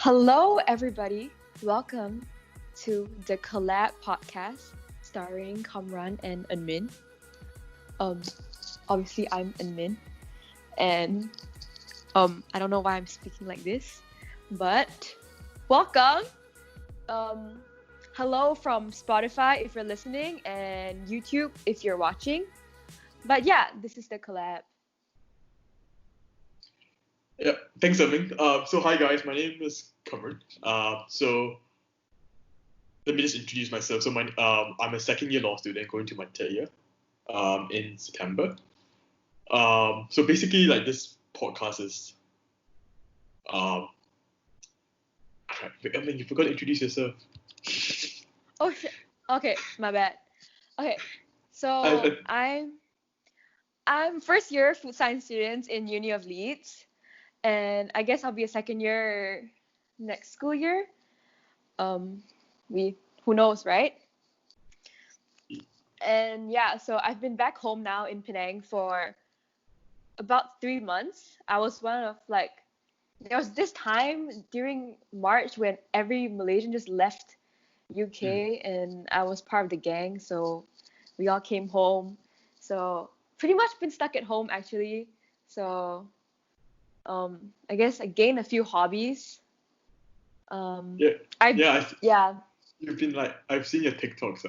Hello, everybody. Welcome to the Collab.podcast starring Kamran and Unmin. Obviously, I'm Unmin, and I don't know why I'm speaking like this, but welcome. Hello from Spotify if you're listening, and YouTube if you're watching. But yeah, this is the collab. Yeah, thanks, Evan. So hi guys, my name is Kamran. So let me just introduce myself. So I'm a second year law student going to my third year, in September. So basically, like, this podcast is, crap, Evan, you forgot to introduce yourself. Oh shit. Okay, my bad. Okay, so I'm first year food science student in Uni of Leeds. And I guess I'll be a second year next school year. Who knows, right? And yeah, so I've been back home now in Penang for about 3 months. I was there was this time during March when every Malaysian just left UK and I was part of the gang, so we all came home. So pretty much been stuck at home actually. So I guess I gained a few hobbies. You've been I've seen your TikToks.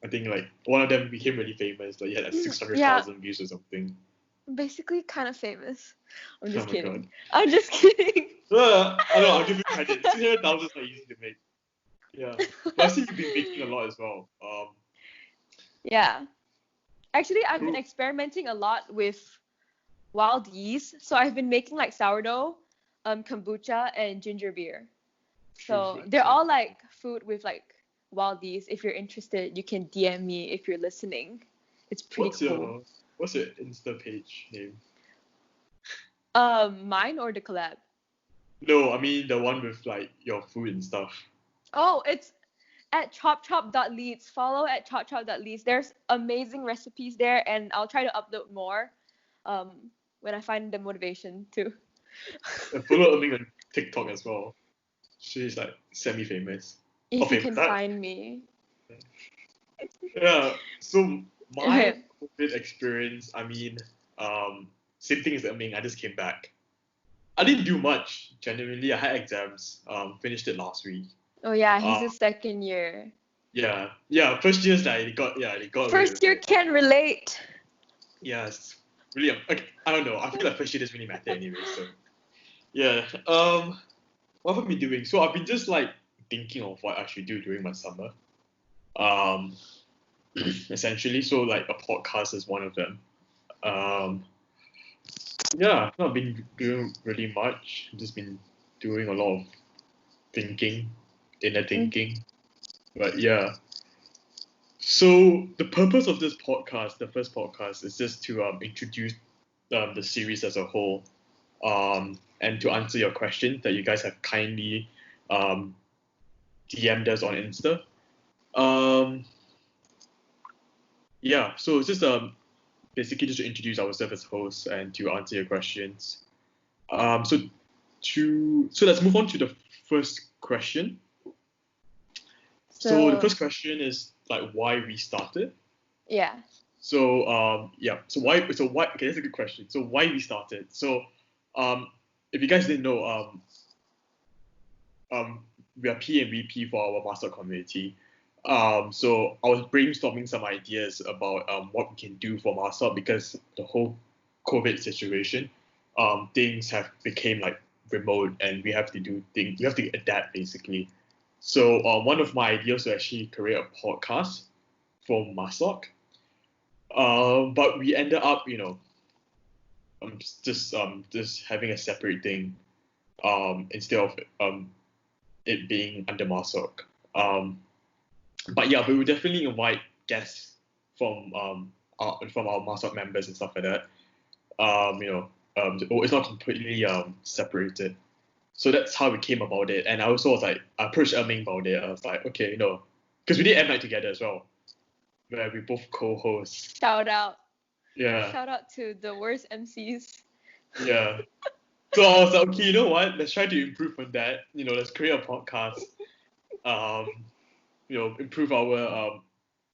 I think one of them became really famous. Like you had 600,000 views or something. Basically, kind of famous. I'm just kidding. God. I'm just kidding. I know. I'll give you credit. 600,000 is not easy to make. Yeah, but I see you've been baking a lot as well. Yeah, actually, I've been experimenting a lot with wild yeast. So I've been making like sourdough, kombucha, and ginger beer. So they're all like food with like wild yeast. If you're interested, you can DM me if you're listening. It's pretty cool. What's your Insta page name? Mine or the collab? No, I mean the one with like your food and stuff. Oh, it's at chopchop.leads. Follow at chopchop.leads. There's amazing recipes there, and I'll try to upload more when I find the motivation to. And follow me on TikTok as well. She's like semi-famous. If you can find me. Yeah. So my COVID experience, I mean, same thing as Ming. I just came back. I didn't do much. Genuinely, I had exams. Finished it last week. Oh yeah, he's a second year. Yeah. First years they got. First year can relate. Yes. Really. Okay, I don't know. I feel like first year doesn't really matter anyway. So yeah. What have I been doing? So I've been just like thinking of what I should do during my summer. Essentially, so like a podcast is one of them. Yeah, I've not been doing really much. I've just been doing a lot of thinking, inner thinking. But yeah. So the purpose of this podcast, the first podcast, is just to introduce the series as a whole, and to answer your questions that you guys have kindly DM'd us on Insta. Yeah, so it's just basically just to introduce ourselves as hosts and to answer your questions. So let's move on to the first question. So the first question is like why we started. Yeah. So why? Okay, that's a good question. So why we started? So if you guys didn't know, we are P and VP for our Mascot Committee. So I was brainstorming some ideas about what we can do for Mascot because the whole COVID situation, things have became like remote and we have to do things. We have to adapt basically. So one of my ideas was actually create a podcast for Mascot. But we ended up, just having a separate thing, instead of it being under Mascot. But yeah, we will definitely invite guests from our Mascot members and stuff like that. It's not completely separated. So that's how we came about it. And I also was like, I approached Ming about it. I was like, okay, because we did M Night together as well, where we both co-hosts. Shout out. Yeah. Shout out to the worst MCs. Yeah. So I was like, okay, you know what? Let's try to improve on that. Let's create a podcast. Um, improve our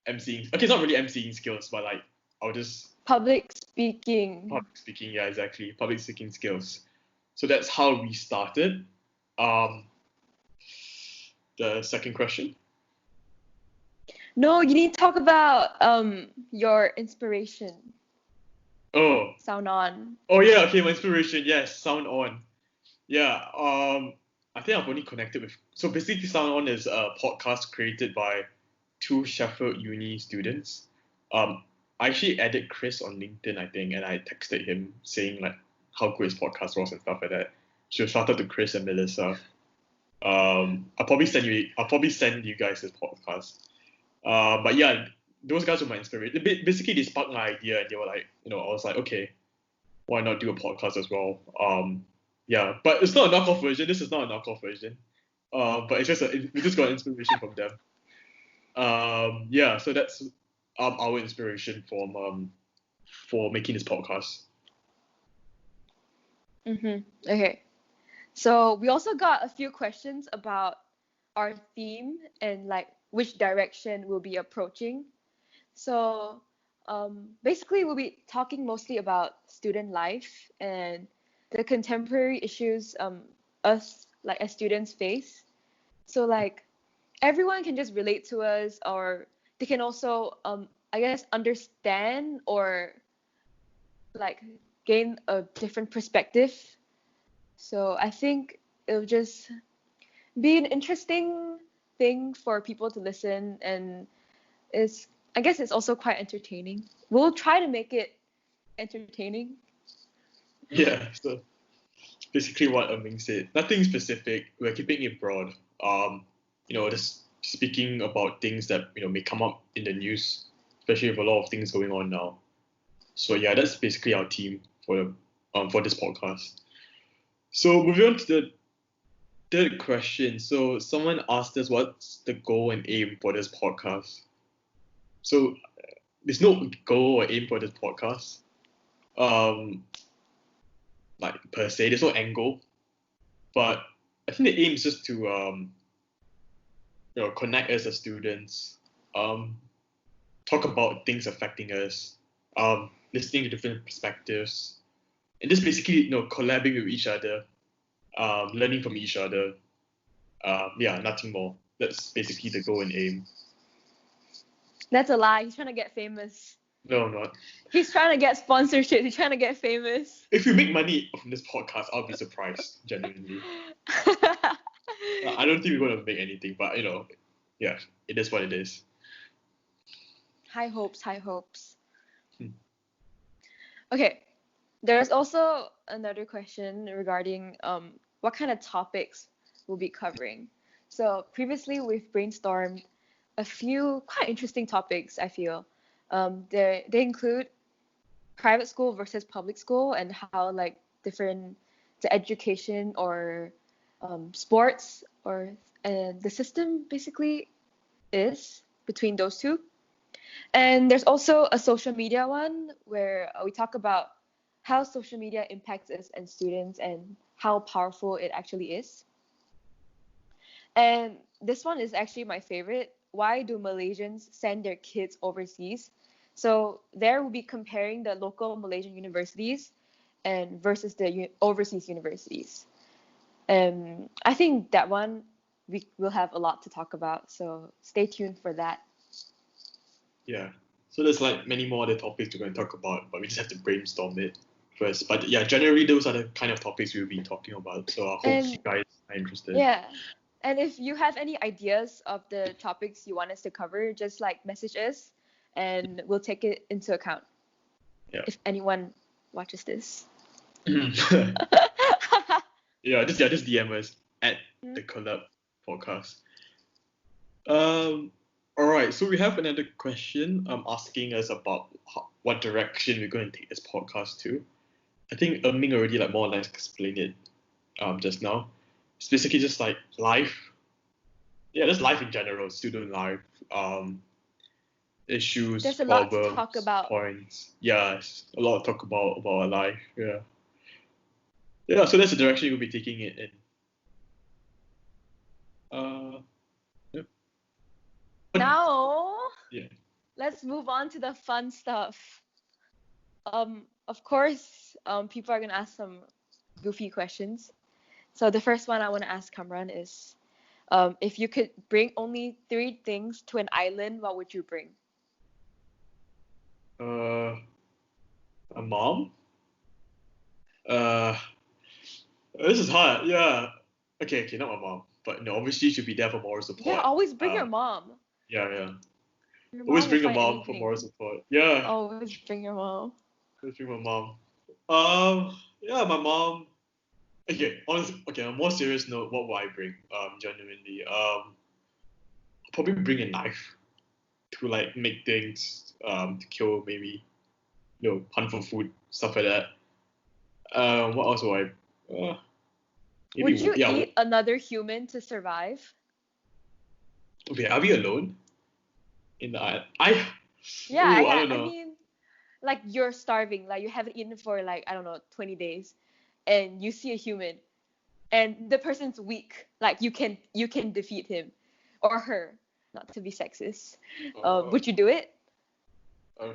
emceeing. Okay, it's not really emceeing skills, but like I'll just Public speaking. public speaking. Yeah, exactly. Public speaking skills. So that's how we started. Um, the second question. No, you need to talk about your inspiration. Oh, Sound on. oh yeah. Okay, my inspiration. Yes, Sound On. Yeah. I think I've only connected with. So basically, Sound On is a podcast created by two Sheffield Uni students. I actually added Chris on LinkedIn, I think, and I texted him saying like how good his podcast was and stuff like that. So shout out to Chris and Melissa. I'll probably send you guys this podcast. But yeah, those guys were my inspiration. Basically, they sparked my idea, and they were like, I was like, okay, why not do a podcast as well? Yeah, but it's not a knockoff version. This is not a knockoff version. But it's just we just got inspiration from them. Yeah, so that's our inspiration for making this podcast. Okay. So we also got a few questions about our theme and like which direction we'll be approaching. So basically, we'll be talking mostly about student life and the contemporary issues us like as students face. So like everyone can just relate to us, or they can also I guess understand or like gain a different perspective. So I think it'll just be an interesting thing for people to listen, and I guess it's also quite entertaining. We'll try to make it entertaining. Yeah, so basically what Ming said. Nothing specific. We're keeping it broad. Just speaking about things that may come up in the news, especially with a lot of things going on now. So yeah, that's basically our team for this podcast. So moving on to the third question. So someone asked us what's the goal and aim for this podcast. So there's no goal or aim for this podcast. Like per se, there's no end goal. But I think the aim is just to connect us as students, talk about things affecting us, listening to different perspectives, and just basically collaborating with each other, learning from each other. Yeah, nothing more. That's basically the goal and aim. That's a lie. He's trying to get famous. No, I'm not. He's trying to get sponsorship. He's trying to get famous. If we make money from this podcast, I'll be surprised, genuinely. I don't think we're going to make anything, but yeah, it is what it is. High hopes, high hopes. Okay, there's also another question regarding what kind of topics we'll be covering. So previously we've brainstormed a few quite interesting topics, I feel. They include private school versus public school and how like different the education or sports or the system basically is between those two. And there's also a social media one where we talk about how social media impacts us and students and how powerful it actually is. And this one is actually my favorite. Why do Malaysians send their kids overseas? So there we'll be comparing the local Malaysian universities and versus the overseas universities. I think that one we will have a lot to talk about. So stay tuned for that. Yeah. So there's like many more other topics we're going to talk about, but we just have to brainstorm it first. But yeah, generally those are the kind of topics we'll be talking about. So I hope you guys are interested. Yeah. And if you have any ideas of the topics you want us to cover, just like message us and we'll take it into account. Yeah. If anyone watches this. Yeah, just DM us at the.collab.podcast. All right, so we have another question asking us about what direction we're going to take this podcast to. I think Ming already like more or less explained it just now. It's basically just like life. Yeah, just life in general, student life, issues, There's a problems, lot to talk about. points. Yeah, a lot to talk about our life. Yeah. Yeah, so that's the direction you'll be taking it in. Yep. Now, Yeah. let's move on to the fun stuff. Of course, people are gonna ask some goofy questions. So the first one I want to ask Kamran is, if you could bring only 3 things to an island, what would you bring? Uh, a mom. Uh, this is hard. Yeah. Okay, not my mom, but no, obviously she should be there for moral Yeah, support. always bring your mom. Yeah. Your Always mom will bring a find mom for moral anything. support. Yeah. Always bring your mom. Always bring my mom. Yeah, my mom. Okay, honestly, okay, on a more serious note, what will I bring? Genuinely, probably bring a knife to like make things, to kill maybe, hunt for food, stuff like that. What else will I? Would Maybe you yeah. eat another human to survive? Okay, are we alone in the island? I Yeah, Oh, I yeah. don't I know. mean, like you're starving, like you haven't eaten for like, I don't know, 20 days, and you see a human, and the person's weak. Like you can defeat him or her. Not to be sexist. Uh, Would you do it? uh,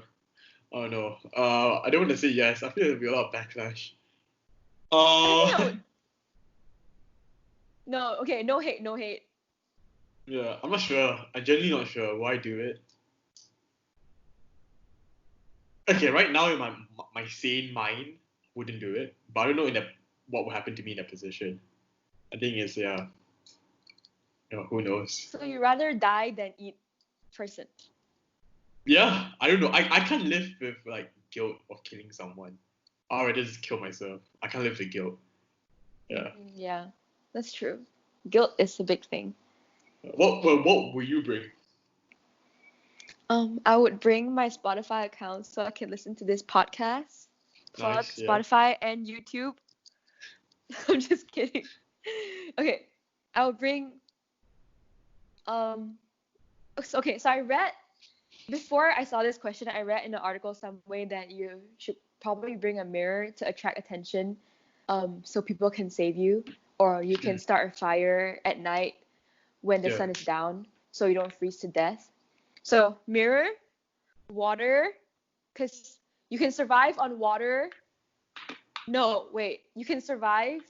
oh no. I don't want to say yes. I feel there'll be a lot of backlash. I think I would. Uh, No, okay, no hate, no hate. yeah, I'm not sure. I'm genuinely not sure why do it. Okay, right now in my sane mind wouldn't do it, but I don't know what would happen to me in that position. I think it's yeah, who knows? So you rather die than eat person. Yeah, I don't know. I can't live with like guilt of killing someone. I'd rather just kill myself. I can't live with guilt. Yeah. Yeah, that's true. Guilt is a big thing. What will you bring? I would bring my Spotify account so I can listen to this podcast. Plug Nice, yeah. Spotify and YouTube. I'm just kidding. Okay, I would bring okay, so I read before I saw this question, I read in an article some way that you should probably bring a mirror to attract attention, so people can save you, or you can Mm, start a fire at night when the yeah. sun is down, so you don't freeze to death. So mirror, water, because you can survive on water. No, wait, you can survive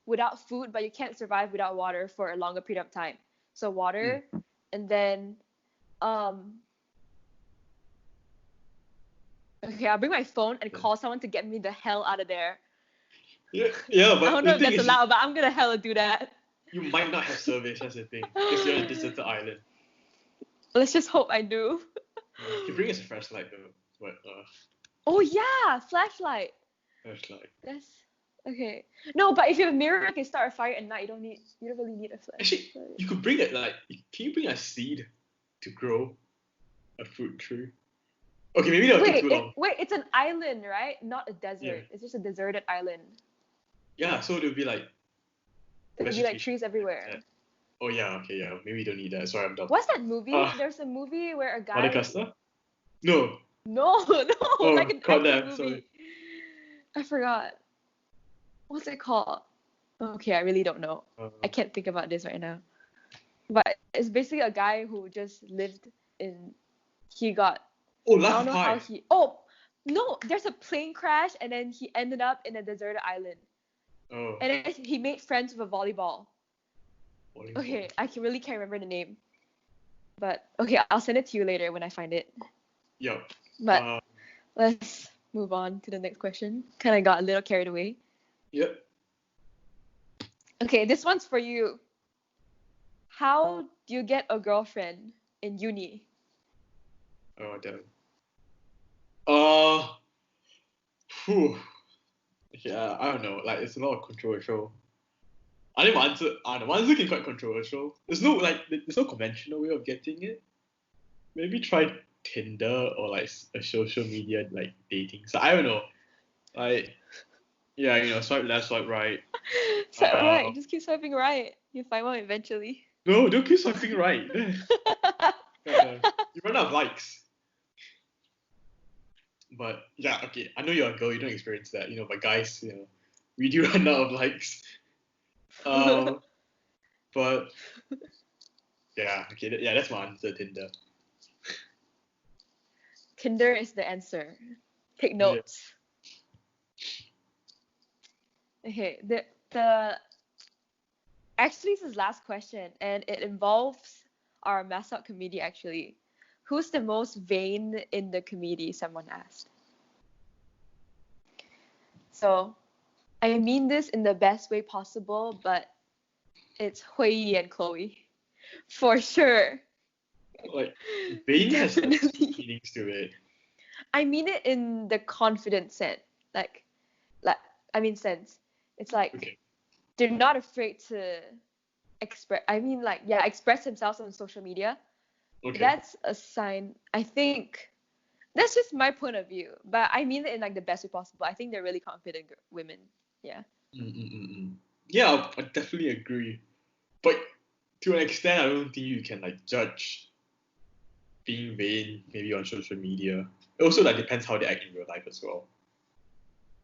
without food, but you can't survive without water for a longer period of time. So Mm, water, and then um okay, I'll bring my phone and yeah. call someone to get me the hell out of there. Yeah, I but don't know the if thing that's is, allowed, but I'm gonna hella do that. you might not have service. That's the thing, because you're on a deserted island. Let's just hope I do. Yeah. You bring us a flashlight though. But Oh yeah, flashlight. flashlight. That's okay. No, but if you have a mirror, you can start a fire at night. You don't really need a Actually, flashlight. you could bring it like. Can you bring a seed to grow a fruit tree? Okay, maybe that'll take too long. Wait, it's an island, right? Not a Yeah. desert. It's just a deserted island. Yeah, so there'll be like There'll be like vegetation. trees everywhere. Oh yeah, okay, yeah. Maybe you don't need that. Sorry, I'm dumb. What's that movie? Ah, There's a movie where a guy. Madagascar? No. No, no, Oh, like an god acting damn, movie. sorry. I forgot. What's it called? Okay, I really don't know. I can't think about this right now. But it's basically a guy who just lived in. He got. Oh, I Life don't of know how Pi. he. Oh, no, there's a plane crash and then he ended up in a deserted island. Oh, And then he made friends with a volleyball. volleyball. Okay, really can't remember the name. But okay, I'll send it to you later when I find it. Yep. But let's move on to the next question. Kind of got a little carried away. Yep. Okay, this one's for you. How do you get a girlfriend in uni? Oh, damn. Uh, Phew. Yeah, I don't know. Like, it's a lot of controversial. I think I don't know. My answer can be quite controversial. There's no conventional way of getting it. Maybe try Tinder or like a social media like dating. So I don't know. Like, yeah, swipe left, swipe right. Swipe right, just keep swiping right. You'll find one eventually. No, don't keep swiping right. You run out of likes. But yeah, okay. I know you're a girl. You don't experience that, but guys, we do run out of likes. But yeah, okay, that's my answer, Tinder. Tinder is the answer. Take Yeah. notes. Okay, the actually, this is last question, and it involves our Mascot Committee actually. Who's the most vain in the committee? Someone asked. So, I mean this in the best way possible, but it's Hui and Chloe, for sure. Like, vain has like Definitely. meanings to it. I mean it in the confident sense, like sense. It's like Okay. they're not afraid to express themselves on social media. Okay. That's a sign. I think that's just my point of view, but I mean it in like the best way possible. I think they're really confident women. Yeah. Yeah, I definitely agree. But to an extent, I don't think you can like judge being vain maybe on social media. It also like depends how they act in real life as well.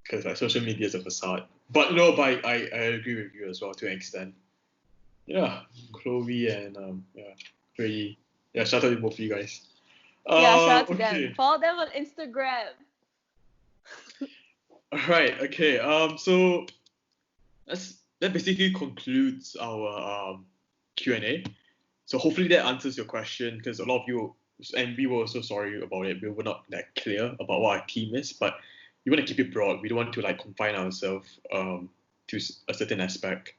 Because like social media is a facade. But no, but I agree with you as well to an extent. Yeah, Chloe and Hui. Yeah, shout out to both of you guys. Yeah, shout out to Okay. them. Follow them on Instagram. All right. Okay. So that basically concludes our Q&A. So hopefully that answers your question, because a lot of you, and we were also sorry about it, we were not that clear about what our team is, but we want to keep it broad. We don't want to like confine ourselves to a certain aspect.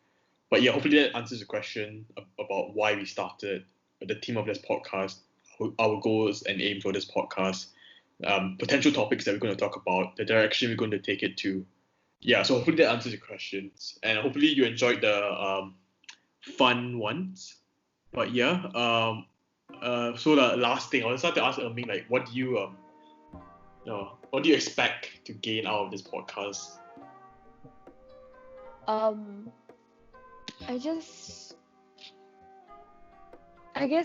But yeah, hopefully that answers the question about why we started the theme of this podcast, our goals and aim for this podcast, potential topics that we're going to talk about, the direction we're going to take it to. Yeah, so hopefully that answers your questions, and hopefully you enjoyed the fun ones. But yeah, so the last thing I was to ask Erming, like, what do you expect to gain out of this podcast? I guess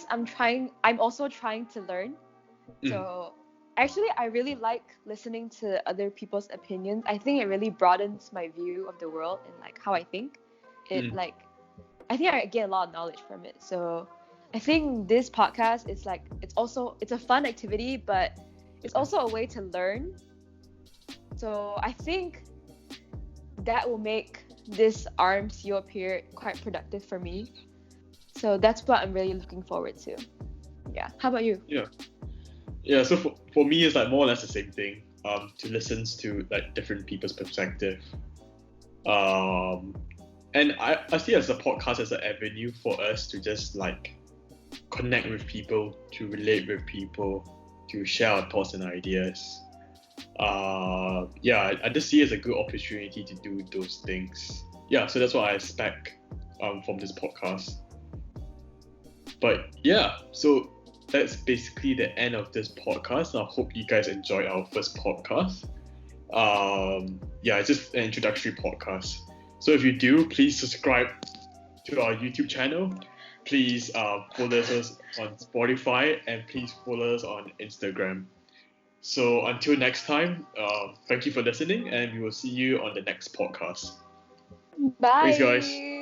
I'm also trying to learn. So actually I really like listening to other people's opinions. I think it really broadens my view of the world and like how I think. I think I get a lot of knowledge from it. So I think this podcast is like it's a fun activity, but it's also a way to learn. So I think that will make this RMCO period quite productive for me. So that's what I'm really looking forward to. Yeah. How about you? Yeah. So for me, it's like more or less the same thing. To listen to like different people's perspective. And I see it as a podcast as an avenue for us to just like connect with people, to relate with people, to share our thoughts and ideas. I just see it as a good opportunity to do those things. Yeah, so that's what I expect from this podcast. But yeah, so that's basically the end of this podcast. I hope you guys enjoyed our first podcast. It's just an introductory podcast. So if you do, please subscribe to our YouTube channel. Please follow us on Spotify, and please follow us on Instagram. So until next time, thank you for listening, and we will see you on the next podcast. Bye. Thanks, guys.